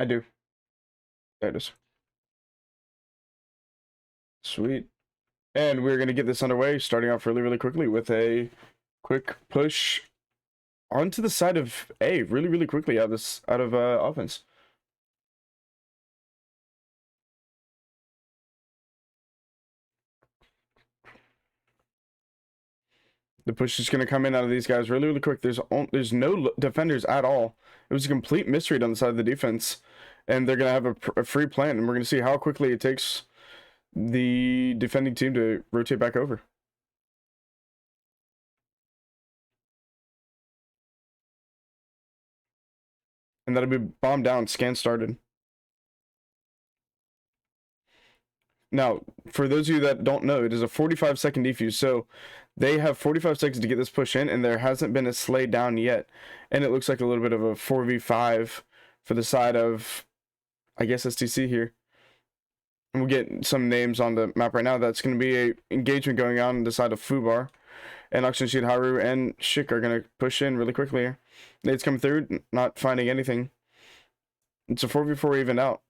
I do. There it is. Sweet. And we're going to get this underway, starting off really, really quickly with a quick push onto the side of A, really, really quickly out of offense. The push is going to come in out of these guys really, really quick. There's no defenders at all. It was a complete misread on the side of the defense, and they're going to have a free plant, and we're going to see how quickly it takes the defending team to rotate back over. And that'll be bomb down, scan started. Now, for those of you that don't know, it is a 45-second defuse, so they have 45 seconds to get this push in, and there hasn't been a slay down yet. And it looks like a little bit of a 4v5 for the side of, I guess, STC here. And we'll get some names on the map right now. That's going to be a engagement going on the side of Fubar. And Oxygen Sheet, Haru, and Shik are going to push in really quickly here. Nate's coming through, not finding anything. It's a 4v4 even out.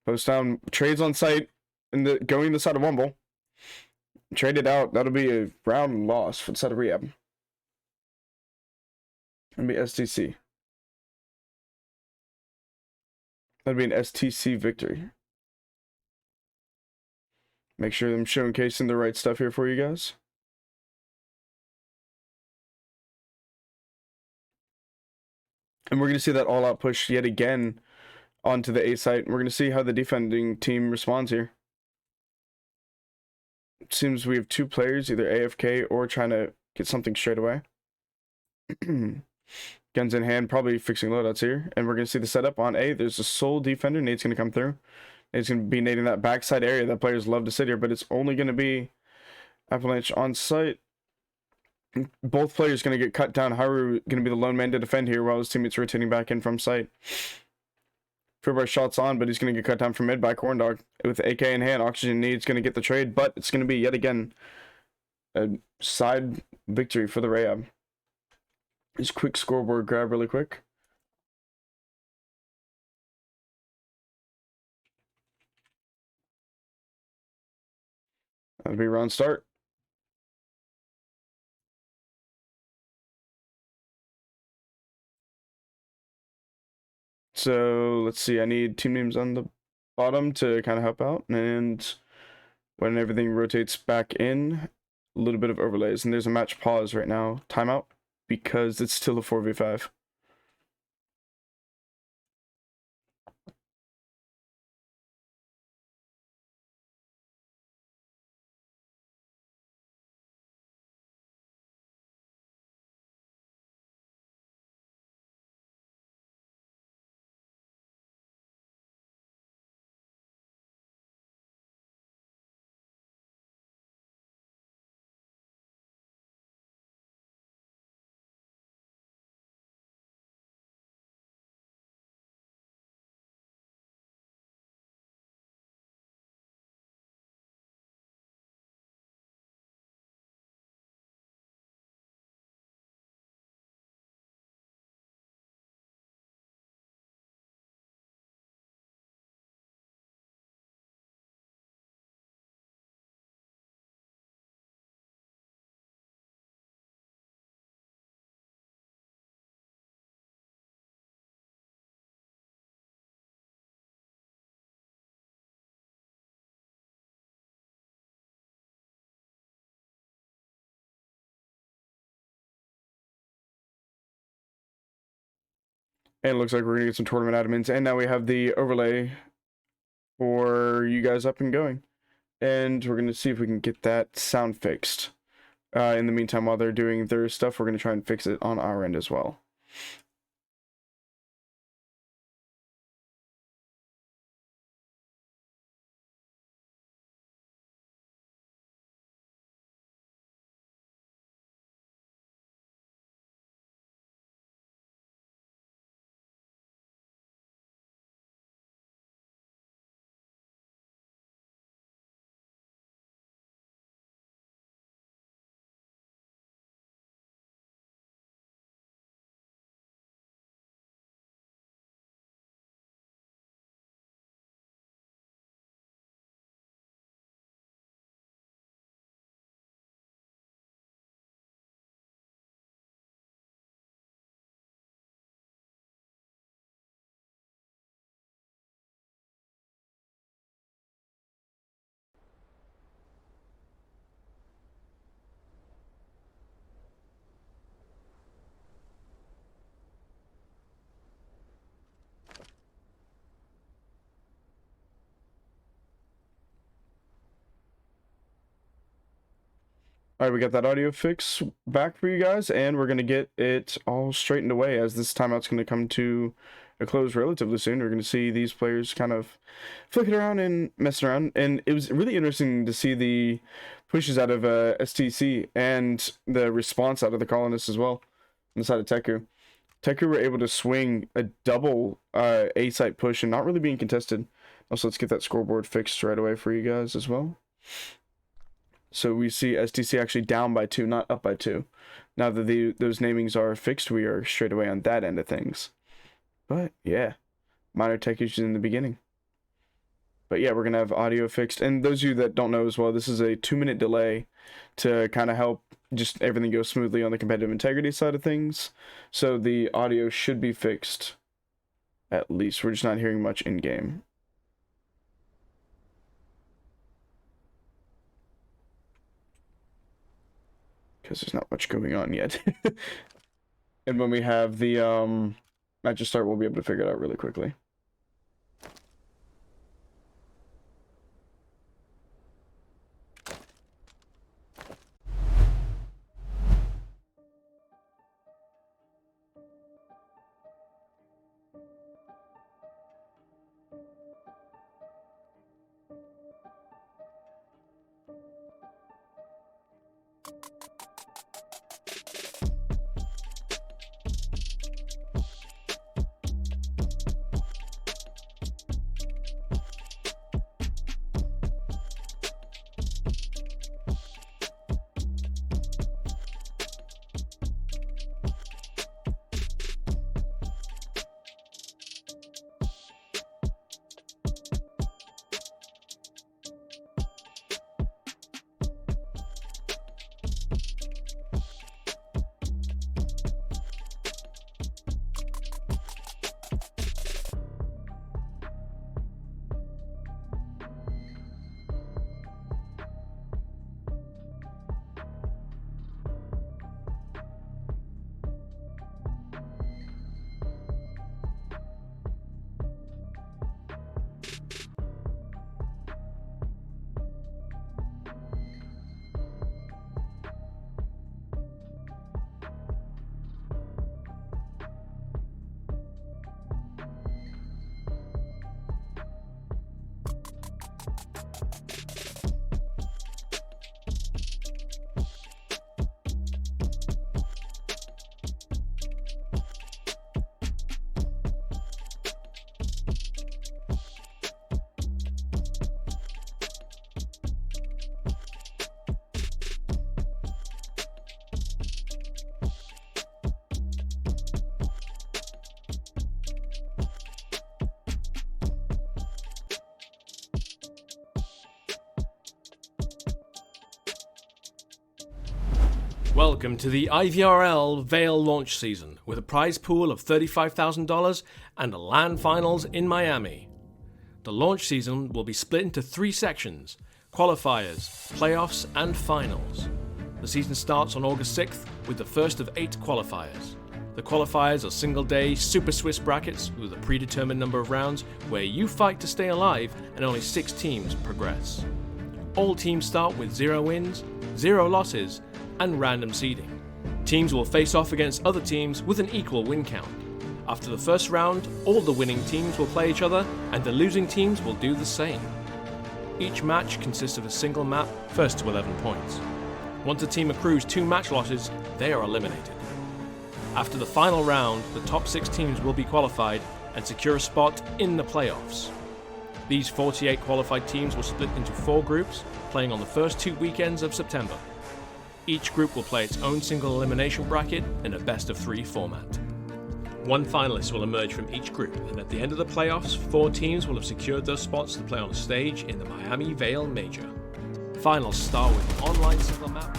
Post down, trades on site, and going the side of Wumble. Traded out, that'll be a round loss for the side of Rehab. That'll be STC. That'll be an STC victory. Make sure I'm showcasing the right stuff here for you guys. And we're going to see that all-out push yet again onto the A site. We're going to see how the defending team responds here. It seems we have two players, either AFK or trying to get something straight away. Guns in hand, probably fixing loadouts here. And we're going to see the setup on A. There's a sole defender. Nate's going to come through. Nate's going to be nading that backside area that players love to sit here, but it's only going to be Avalanche on site. Both players going to get cut down. Haru going to be the lone man to defend here while his teammates rotating back in from site. Fubar shots on, but he's going to get cut down from mid by Corndog. With AK in hand, Oxygen Needs going to get the trade, but it's going to be yet again a side victory for the Rayab. Just quick scoreboard grab really quick. That'll be round start. So let's see, I need team names on the bottom to kind of help out. And when everything rotates back in, a little bit of overlays. And there's a match pause right now, timeout, because it's still a 4v5. And it looks like we're gonna get some tournament admins, and now we have the overlay for you guys up and going. And we're gonna see if we can get that sound fixed. In the meantime, while they're doing their stuff, we're gonna try and fix it on our end as well. All right, we got that audio fix back for you guys, and we're going to get it all straightened away as this timeout's going to come to a close relatively soon. We're going to see these players kind of flicking around and messing around, and it was really interesting to see the pushes out of STC and the response out of the colonists as well on the side of Teku. Teku were able to swing a double A-site push and not really being contested. Also, let's get that scoreboard fixed right away for you guys as well. So we see STC actually down by 2, not up by 2. Now that those namings are fixed, we are straight away on that end of things. But yeah, minor tech issues in the beginning. But yeah, we're going to have audio fixed. And those of you that don't know as well, this is a 2-minute delay to kind of help just everything go smoothly on the competitive integrity side of things. So the audio should be fixed, at least. We're just not hearing much in-game. Because there's not much going on yet. And when we have the match start, we'll be able to figure it out really quickly. Welcome to the IVRL Vail launch season with a prize pool of $35,000 and a LAN finals in Miami. The launch season will be split into 3 sections: qualifiers, playoffs and finals. The season starts on August 6th with the first of 8 qualifiers. The qualifiers are single-day Super Swiss brackets with a predetermined number of rounds where you fight to stay alive and only 6 teams progress. All teams start with 0 wins, 0 losses, and random seeding. Teams will face off against other teams with an equal win count. After the first round, all the winning teams will play each other, and the losing teams will do the same. Each match consists of a single map, first to 11 points. Once a team accrues 2 match losses, they are eliminated. After the final round, the top 6 teams will be qualified and secure a spot in the playoffs. These 48 qualified teams will split into 4 groups, playing on the first 2 weekends of September. Each group will play its own single elimination bracket in a best-of-3 format. 1 finalist will emerge from each group, and at the end of the playoffs, 4 teams will have secured those spots to play on a stage in the Miami Vail Major. Finals start with an online single map.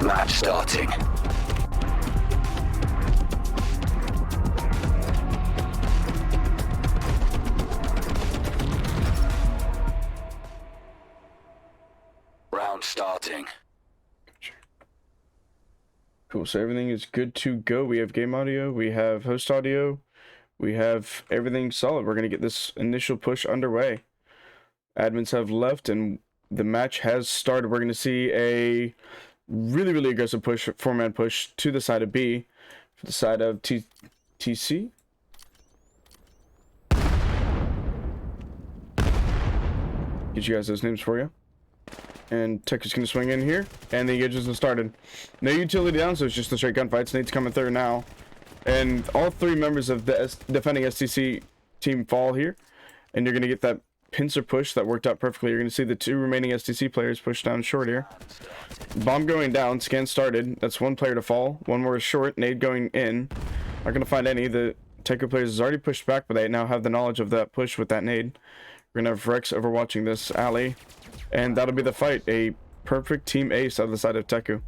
Match starting. starting. Cool, so everything is good to go. We have game audio, we have host audio, we have everything solid. We're going to get this initial push underway. Admins have left and the match has started. We're going to see a really aggressive push, 4-man push to the side of B, for the side of TC. Get you guys those names for you. And Teku's going to swing in here, and the engagement has started. No utility down, so it's just a straight gunfight. Nate's coming through now. And all 3 members of the defending STC team fall here. And you're going to get that pincer push that worked out perfectly. You're going to see the 2 remaining STC players push down short here. Bomb going down, scan started. That's 1 player to fall. 1 more is short, nade going in. Not going to find any. The Teku players has already pushed back, but they now have the knowledge of that push with that nade. We're going to have Rex overwatching this alley. And that'll be the fight. A perfect team ace on the side of Teku.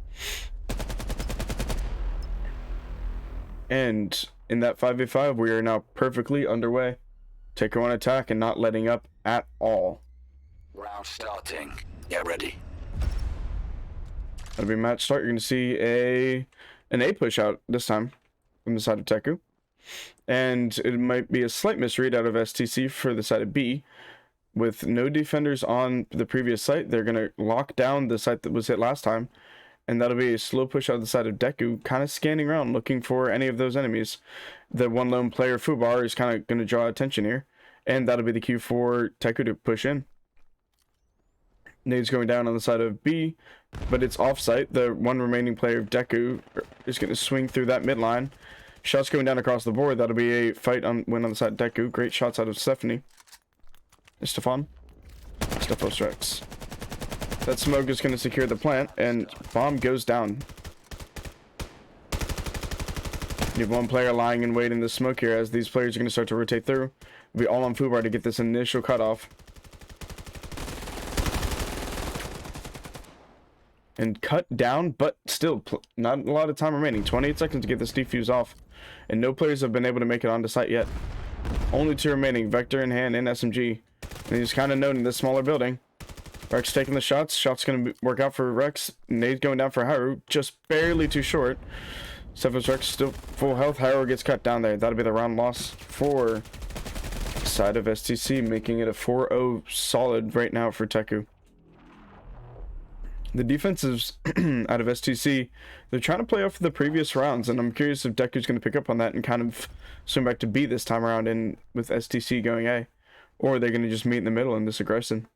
And in that 5v5, we are now perfectly underway. Teku on attack and not letting up at all. Round starting. Get ready. That'll be match start. You're going to see an A push out this time from the side of Teku. And it might be a slight misread out of STC for the side of B. With no defenders on the previous site, they're going to lock down the site that was hit last time. And that'll be a slow push out the side of Deku, kind of scanning around, looking for any of those enemies. The 1 lone player, Fubar, is kind of going to draw attention here. And that'll be the cue for Teku to push in. Nade's going down on the side of B, but it's off-site. The 1 remaining player of Deku is going to swing through that midline. Shots going down across the board. That'll be a fight win on the side of Deku. Great shots out of Stephanie. Stefan. Stephos Rex. That smoke is going to secure the plant, and bomb goes down. You have 1 player lying in wait in the smoke here as these players are going to start to rotate through. It'll be all on Fubar to get this initial cutoff. And cut down, but still not a lot of time remaining. 28 seconds to get this defuse off. And no players have been able to make it onto site yet. Only 2 remaining, Vector in hand and SMG. And he's kind of known in this smaller building. Rex taking the shots. Shots going to work out for Rex. Nade going down for Haru. Just barely too short. Stephos Rex still full health. Haru gets cut down there. That'll be the round loss for the side of STC, making it a 4-0 solid right now for Teku. The defenses out of STC, they're trying to play off the previous rounds, and I'm curious if Deku's going to pick up on that and kind of swim back to B this time around and with STC going A. Or are they going to just meet in the middle in this aggression?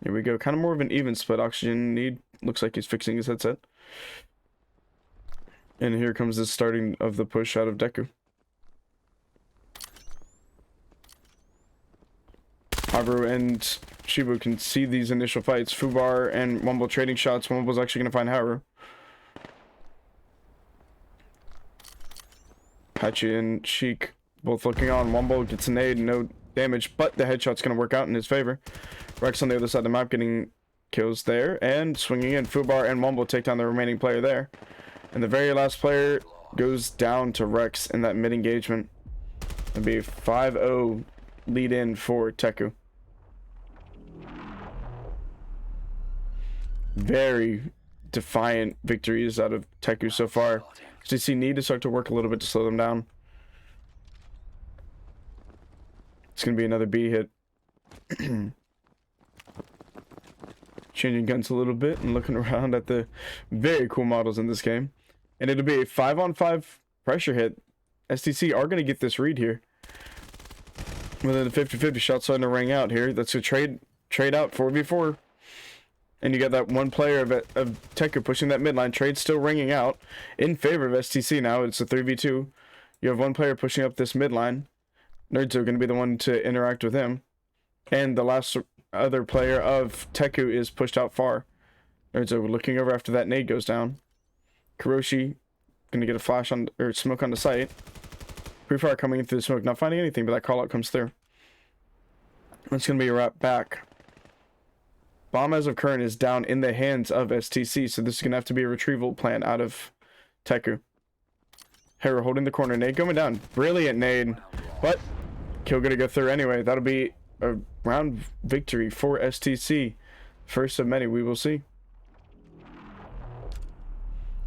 Here we go. Kind of more of an even split. Oxygen need. Looks like he's fixing his headset. And here comes the starting of the push out of Deku. Haru and Shibu can see these initial fights. Fubar and Wumble trading shots. Wumble's actually going to find Haru. Hachi and Sheik both looking on. Wumble gets an aid, no damage, but the headshot's going to work out in his favor. Rex on the other side of the map getting kills there, and swinging in. Fubar and Wumble take down the remaining player there. And the very last player goes down to Rex in that mid-engagement. It'll be a 5-0 lead in for Teku. Very defiant victories out of Teku so far. STC need to start to work a little bit to slow them down. It's going to be another B hit. Changing guns a little bit and looking around at the very cool models in this game. And it'll be a 5-on-5 pressure hit. STC are going to get this read here. Within the 50-50 shot starting to ring out here. That's a trade out 4v4. And you got that 1 player of Teku pushing that midline. Trade still ringing out in favor of STC now. It's a 3v2. You have 1 player pushing up this midline. Nerds are going to be the one to interact with him. And the last other player of Teku is pushed out far. Nerds are looking over after that nade goes down. Kuroshi going to get a flash on, or smoke on the site. Pre-fire coming in through the smoke. Not finding anything, but that call out comes through. It's going to be a wrap back. Bomb as of current is down in the hands of STC, so this is going to have to be a retrieval plan out of Teku. Hera holding the corner. Nade going down. Brilliant nade. But kill going to go through anyway. That'll be a round victory for STC. First of many, we will see.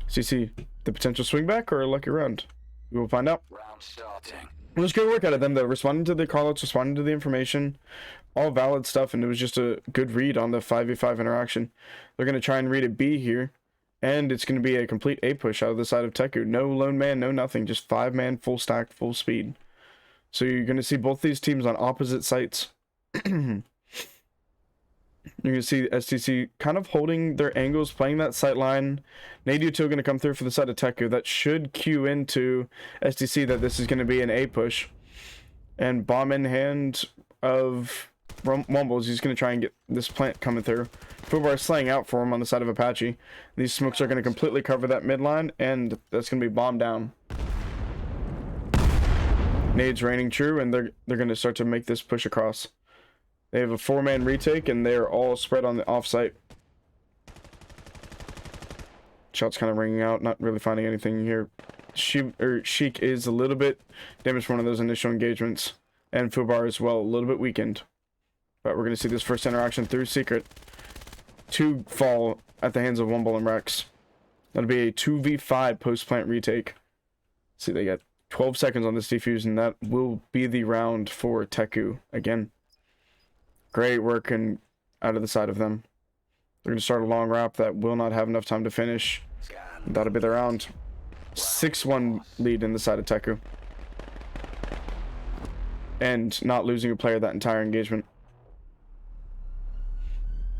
STC, the potential swing back or a lucky round? We will find out. Round starting. It was good work out of them, though. Responding to the callouts, responding to the information, all valid stuff, and it was just a good read on the 5v5 interaction. They're going to try and read a B here, and it's going to be a complete A push out of the side of Teku. No lone man, no nothing, just 5-man, full stack, full speed. So you're going to see both these teams on opposite sites. You're going to see STC kind of holding their angles, playing that sight line. Nadu2 going to come through for the side of Teku. That should cue into STC that this is going to be an A push. And bomb in hand of Wumbles. He's going to try and get this plant coming through. Fubar slaying out for him on the side of Apache. These smokes are going to completely cover that midline, and that's going to be bombed down. Nades raining true, and they're going to start to make this push across. They have a 4-man retake, and they're all spread on the offsite. Shots kind of ringing out, not really finding anything here. Sheik is a little bit damaged from one of those initial engagements, and Fubar as well, a little bit weakened. But we're going to see this first interaction through Secret. 2 fall at the hands of Wumble and Rex. That'll be a 2v5 post-plant retake. See, they got 12 seconds on this defuse, and that will be the round for Teku again. Great work and out of the side of them. They're going to start a long wrap that will not have enough time to finish. That'll be the round. 6-1 lead in the side of Teku. And not losing a player that entire engagement.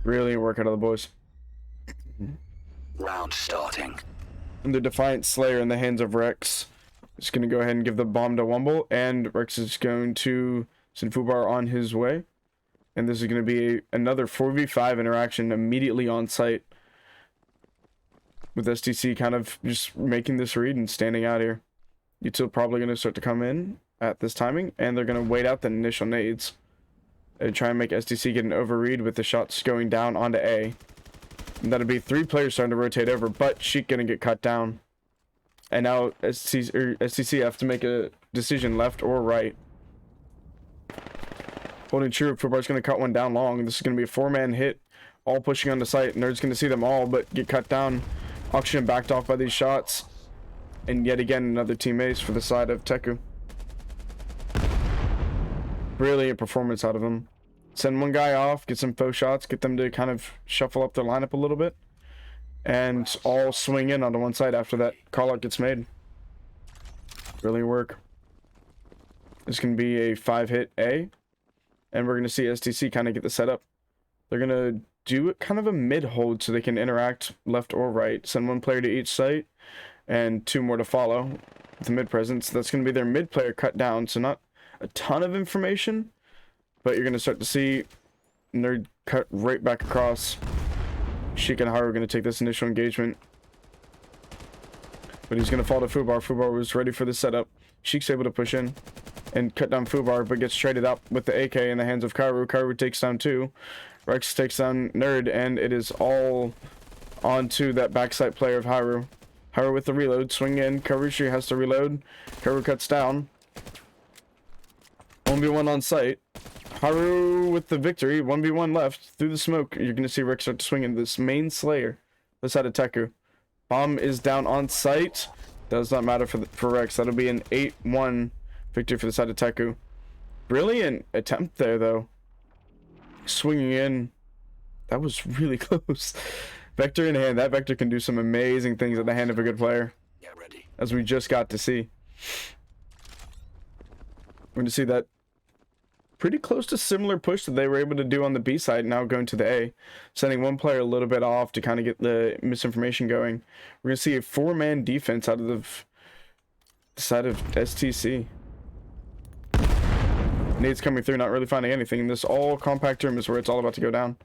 Really work out of the boys. Round starting. And the Defiant Slayer in the hands of Rex is going to go ahead and give the bomb to Wumble. And Rex is going to send Fubar on his way. And this is going to be another 4v5 interaction immediately on site. With STC kind of just making this read and standing out here. Util probably going to start to come in at this timing. And they're going to wait out the initial nades. And try and make STC get an overread with the shots going down onto A. And that'll be 3 players starting to rotate over. But Sheik going to get cut down. And now STC have to make a decision left or right. Holding true, Fubar's going to cut one down long. This is going to be a 4-man hit. All pushing on the site. Nerd's going to see them all, but get cut down. Oxygen backed off by these shots. And yet again, another team ace for the side of Teku. Brilliant performance out of them. Send one guy off, get some faux shots, get them to kind of shuffle up their lineup a little bit. And all swing in onto one side after that call-out gets made. Brilliant work. It's going to be a 5-hit A. And we're going to see STC kind of get the setup. They're going to do kind of a mid-hold so they can interact left or right. Send 1 player to each site and 2 more to follow with the mid-presence. That's going to be their mid-player cut down. So not a ton of information, but you're going to start to see Nerd cut right back across. Sheik and Haru are going to take this initial engagement. But he's going to fall to Fubar. Fubar was ready for the setup. Sheik's able to push in and cut down Fubar, but gets traded up with the AK in the hands of Karu. Karu takes down 2. Rex takes down Nerd, and it is all onto that backside player of Haru. Haru with the reload, swing in. Karushi has to reload. Karu cuts down. 1v1 on site. Haru with the victory. 1v1 left. Through the smoke, you're going to see Rex start to swing into this main Slayer. The side of Teku. Bomb is down on site. Does not matter for Rex. That'll be an 8-1 victory for the side of Teku. Brilliant attempt there, though. Swinging in. That was really close. Vector in hand. That Vector can do some amazing things at the hand of a good player. Get ready. As we just got to see. We're going to see that pretty close to similar push that they were able to do on the B side, now going to the A. Sending 1 player a little bit off to kind of get the misinformation going. We're going to see a 4-man defense out of the side of STC. Nade's coming through, not really finding anything. This all compact room is where it's all about to go down.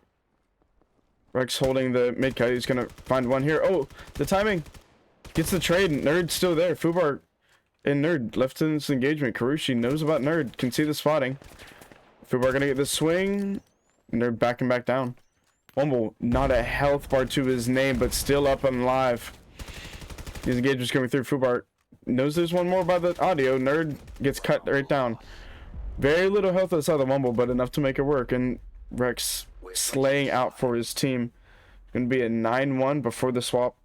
Rex holding the mid kite. He's going to find one here. Oh, the timing. Gets the trade. Nerd's still there. Fubar and Nerd left in this engagement. Karushi knows about Nerd. Can see the spotting. Fubar going to get the swing. Nerd backing back down. Wumble, not a health bar to his name, but still up and alive. These engagements coming through. Fubar knows there's one more by the audio. Nerd gets cut right down. Very little health outside the Wumble, but enough to make it work. And Rex slaying out for his team. Going to be a 9-1 before the swap.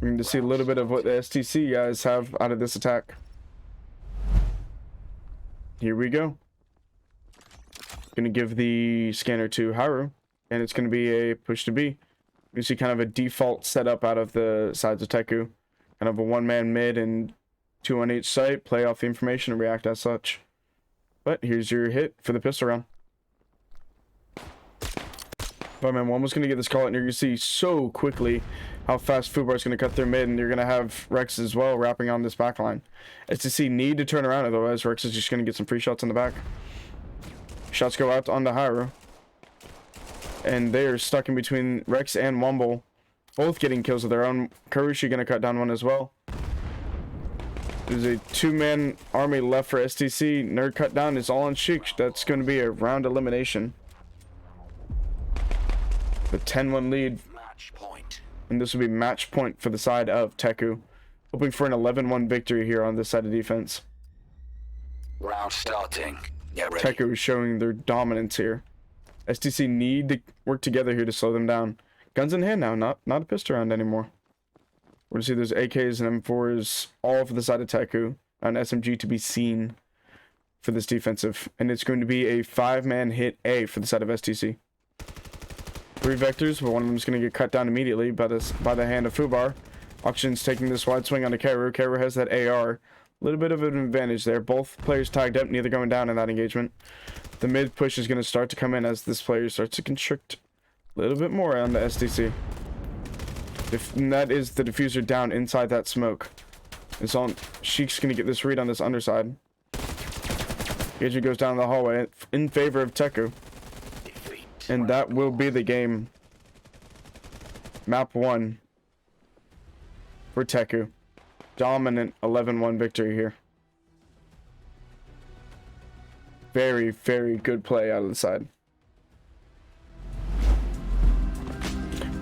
We're going to see a little bit of what the STC guys have out of this attack. Here we go. Going to give the scanner to Haru, and it's going to be a push to B. You see kind of a default setup out of the sides of Teku. Kind of a one-man mid and 2 on each site. Play off the information and react as such. But here's your hit for the pistol round. Fireman 1 was going to get this call, and you're going to see so quickly how fast Fubar is going to cut through mid, and you're going to have Rex as well wrapping on this back line. STC need to turn around, otherwise Rex is just going to get some free shots in the back. Shots go out onto Haru. And they are stuck in between Rex and Wumble, both getting kills of their own. Karushi going to cut down one as well. There's a 2-man army left for STC. Nerd cut down is all on Sheik. That's going to be a round elimination. The 10-1 lead. Match point. And this will be match point for the side of Teku. Hoping for an 11-1 victory here on this side of defense. Round starting. Get ready. Teku is showing their dominance here. STC need to work together here to slow them down. Guns in hand now, not a pistol round anymore. We're going to see there's AKs and M4s all for the side of Teku. An SMG to be seen for this defensive. And it's going to be a 5-man hit A for the side of STC. 3 vectors, but one of them is going to get cut down immediately by the hand of Fubar. Auction's taking this wide swing onto Karu. Karu has that AR. A little bit of an advantage there. Both players tagged up, neither going down in that engagement. The mid push is going to start to come in as this player starts to constrict a little bit more on the STC. And that is the diffuser down inside that smoke. It's on. Sheik's going to get this read on this underside. Engagement goes down the hallway in favor of Teku. And that will be the game. Map 1 for Teku. Dominant 11-1 victory here. Very, very good play out of the side.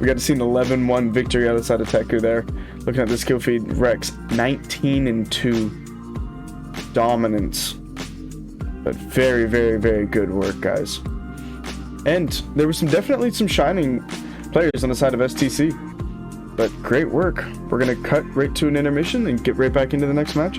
We got to see an 11-1 victory out of the side of Teku there. Looking at this kill feed, Rex 19-2 dominance. But very, very, very good work, guys. And there was definitely some shining players on the side of STC. But great work. We're going to cut right to an intermission and get right back into the next matches.